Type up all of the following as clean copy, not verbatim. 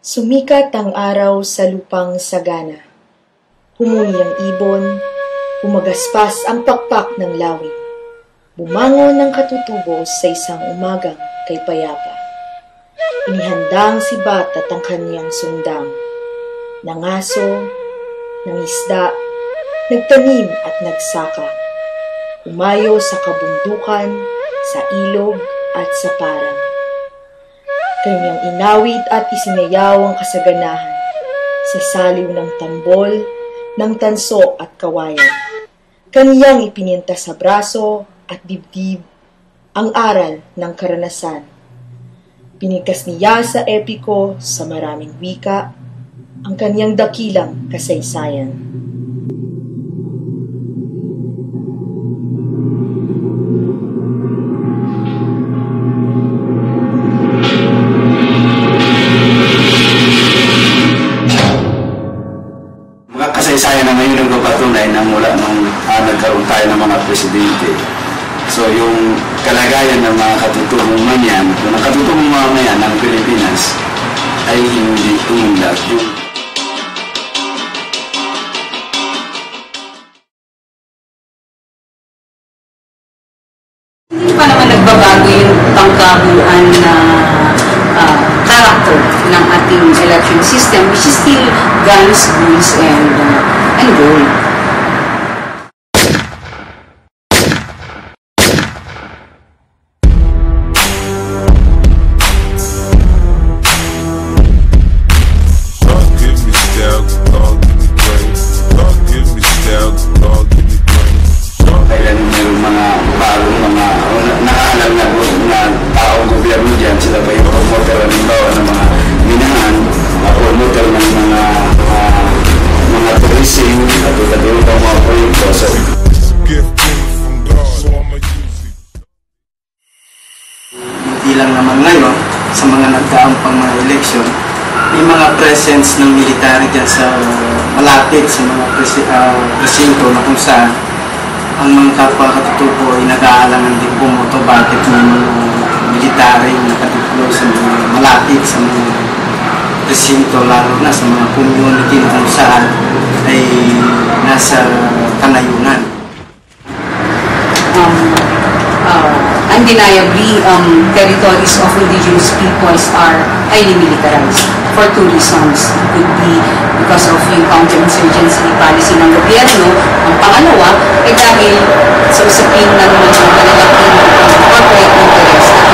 Sumikat ang araw sa lupang sagana. Humuni ang ibon, umagaspas ang pakpak ng lawin. Bumangon ng katutubo sa isang umagang kay payapa. Inihandang si Bat at ang kanyang sundang. Nangaso, nangisda, nagtanim at nagsaka. Umayo sa kabundukan, sa ilog at sa parang. Kanyang inawit at isinayaw ang kasaganahan sa saliw ng tambol, ng tanso at kawayan. Kanyang ipininta sa braso at dibdib ang aral ng karanasan. Pinigkas niya sa epiko sa maraming wika ang kanyang dakilang kasaysayan. Kasaysayan na ngayon ang kapatunay na mula nung nagkaroon tayo ng mga presidente. So yung kalagayan ng mga katutubong mamayan, yung katutubong mamayan ng Pilipinas ay hindi umunlad. Hindi pa naman nagbabago yung pangkabuuan na character ng ating election system, which is still guns, bulls, and gold. Kailan mayroong mga bagong mga nakaalam na taong gobyerno dyan, sila ba yung promoter halimbawa ng mga minahan, promoter ng mga tourism, at yung mga proyekto. So, hindi lang naman ngayon, sa mga nagdaang pang mga eleksyon, may mga presence ng military dyan sa malapit sa mga presinto na kung saan ang mga kapwa katutubo ay nag-aalangan din bumoto bakit may mga military nakadeploy sa mga malapit sa mga presinto, lalo na sa mga community na kung saan ay nasa kanayunan. Undeniably, territories of indigenous peoples are highly militarized for two reasons. It could be because of yung counterinsurgency policy ng gobyerno. Ang pangalawa ay dahil sa usapin ng mga malalaking corporate interest at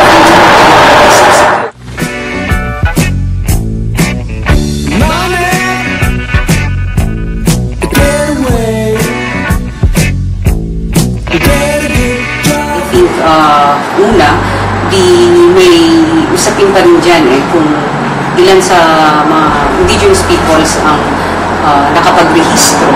una, may usapin pa rin dyan kung ilan sa mga indigenous peoples ang nakapagrehistro,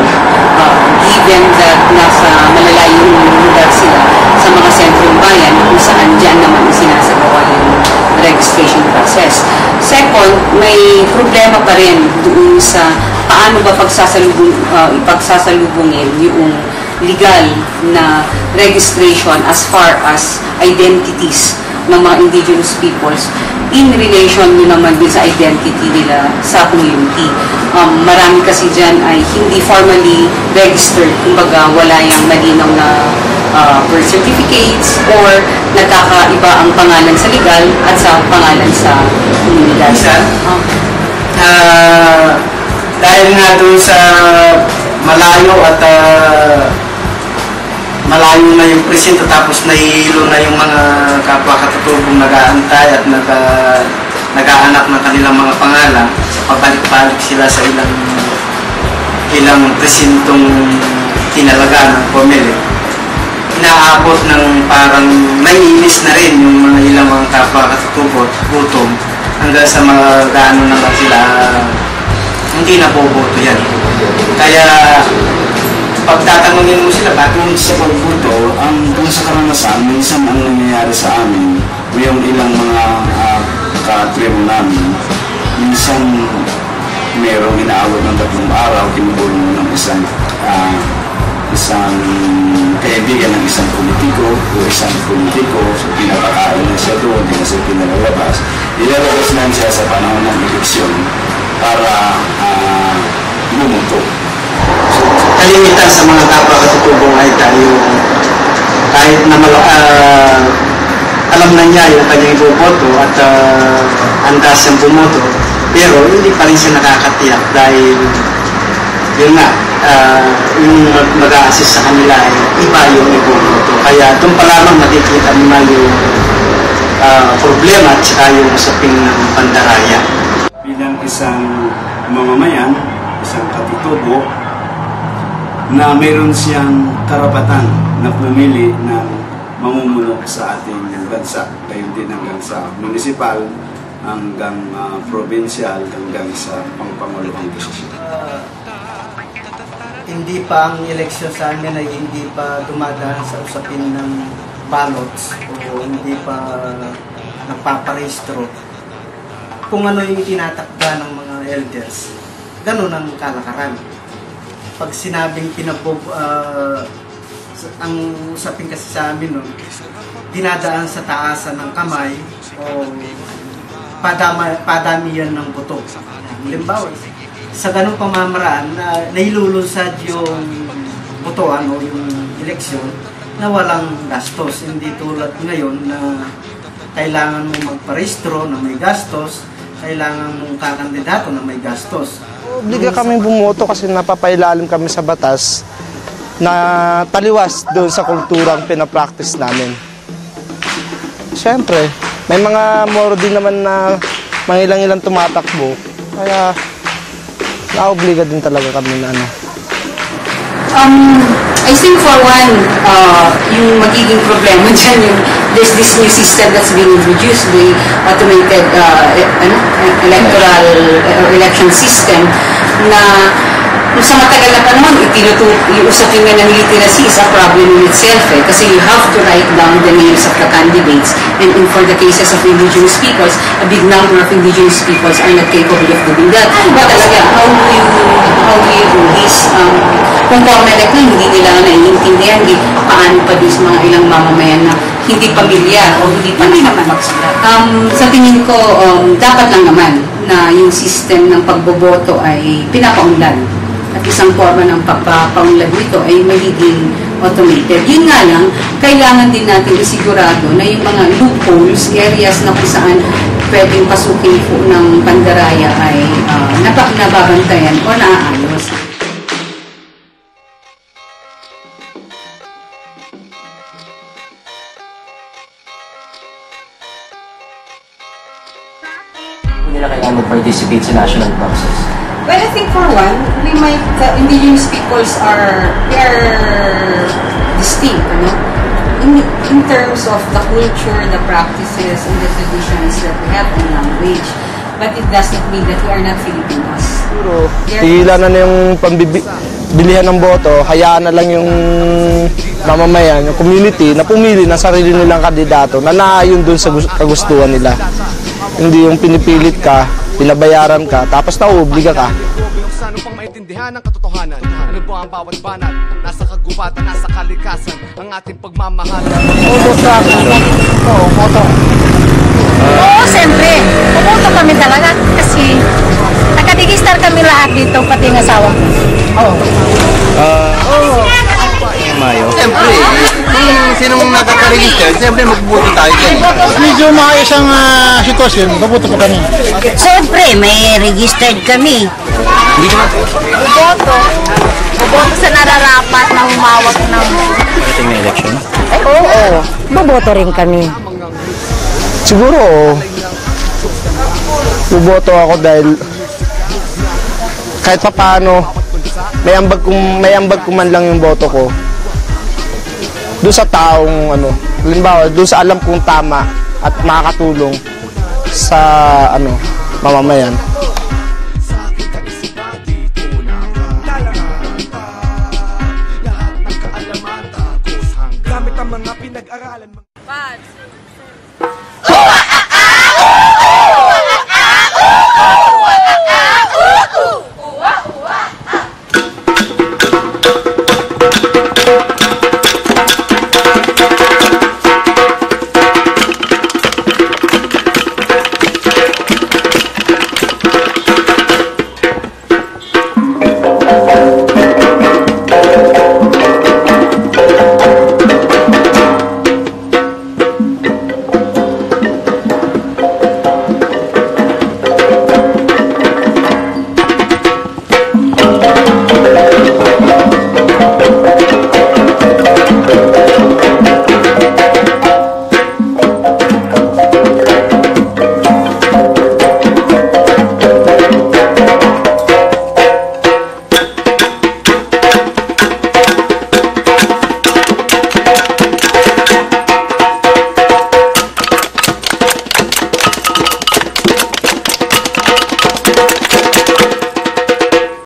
given that nasa malalayong lugar sila sa mga sentrong bayan kung saan dyan naman sinasagawa yung registration process. Second, may problema pa rin doon sa paano ba ipagsasalubungin yung legal na registration as far as identities ng mga indigenous peoples in relation nyo naman din sa identity nila sa community. Marami kasi dyan ay hindi formally registered, kumbaga wala yung malinaw na birth certificates or nagkakaiba ang pangalan sa legal at sa pangalan sa komunidad. Dahil nga doon sa malayo at malayo na yung presinto tapos nahihilo na yung mga kapwa katutubong nag-aantay at nag-aanak ng kanilang mga pangalan. Pabalik-balik sila sa ilang presintong kinalaga ng pumili. Inaabot ng parang naiinis na rin yung mga ilang mga kapwa katutubo at gutom hanggang sa mga gaano na sila hindi na boboto yan. Kaya pagtatanungin mo sila, bakit sa pagbuto, kung sa karanasan, minsan ang nangyayari sa amin, yung ilang mga katribo namin, minsan merong inaawat ng 3 araw, kinubulong mo ng isang kaibigan ng isang politiko o isang politiko, so pinapakain na siya doon, hindi na siya pinalalabas. Ilalabas lang siya sa panahon ng eleksyon. kalimitan sa mga kapwa katutubong ay tayo kahit na alam na niya yung kanyang iboboto at handa siyang bumoto, pero hindi pa rin siya nakakatiyak dahil yun nga, yung mag-a-assist sa kanila ay iba yung iboboto. Kaya doon pa lamang makikita naman yung problema at saka yung usapin ng pandaraya. Bilang isang mamamayan, isang katutubo, na mayroon siyang karapatan na pumili ng mamumuno sa ating bansa, kayo din hanggang sa municipal, hanggang provincial, hanggang sa pangpangulong desisyon. Hindi pa ang eleksyon sa amin ay hindi pa dumadaan sa usapin ng ballots o hindi pa nagpaparehistro. Kung ano yung tinatakda ng mga elders, ganun ang kalakaran. Pag sinabing ang usapin kasi sa amin nun, dinadaan sa taasan ng kamay o padamihan ng buto. Halimbawa, sa ganung pamamaraan na nailulunsad yung botohan o yung eleksyon na walang gastos. Hindi tulad ngayon na kailangan mong magparehistro na may gastos, kailangan mong kakandidato na may gastos. Obliga kaming bumoto kasi napapailalim kami sa batas na taliwas doon sa kulturang pinapractice namin. Siyempre, may mga moro din naman na mangilang-ilang tumatakbo, kaya naobliga din talaga kami na ano. I think for one, yung magiging problema dyan, there's this new system that's being introduced, the automated electoral election system, na sa matagal na panahon, yung usapin nga ng literacy is a problem in itself kasi you have to write down the names of the candidates, and for the cases of indigenous peoples, a big number of indigenous peoples are not capable of doing that. But talaga, how do you do this? Kung formalek na hindi nila naiintindihan, paano pa din sa mga ilang mamamayan na hindi pamilyar o hindi pa nakapagsulat. Sa tingin ko, dapat lang naman na yung system ng pagboboto ay pinapaunlad. At isang forma ng pagpapaunlad nito ay magiging automated. Yun nga lang, kailangan din natin isigurado na yung mga loopholes, areas na kung saan pwedeng pasukin po ng pandaraya ay nababantayan o naaayos. Hindi na kailangan mag-participate sa national process. Well, I think for one, we might, indigenous peoples are distinct, ano? In terms of the culture, the practices, and the traditions that we have in language. But it doesn't mean that we are not Filipinos. Siguro, tihila na yung pambilihan ng boto, hayaan na lang yung mamamayan, yung community na pumili ng sarili nilang kandidato na naayon dun sa kagustuhan nila. Hindi yung pinipilit ka, pinabayaran ka, tapos nauobliga ka. Ano pang maintindihan ng katotohanan? Ano ba ang bawat banat? Nasa kagubatan, nasa kalikasan, ang ating pagmamahalan. Oo, siyempre. Pumunta kami talaga kasi nakadigistar kami lahat dito, pati ng asawa. Oo. Mayo. Siyempre, kung sinong nakaka-register, siyempre magbubuto tayo dyan. Medyo maayos ang sitwasyon, mabuto po kami. Siyempre, may registered kami. Hindi naman. Boboto sa nararapat na humawak ng... Parating na election? Ay, oo. Boboto rin kami. Siguro, buboto ako dahil kahit pa paano, may ambag ko man lang yung boto ko. Doon sa taong, halimbawa, doon sa alam kong tama at makakatulong sa, mamamayan.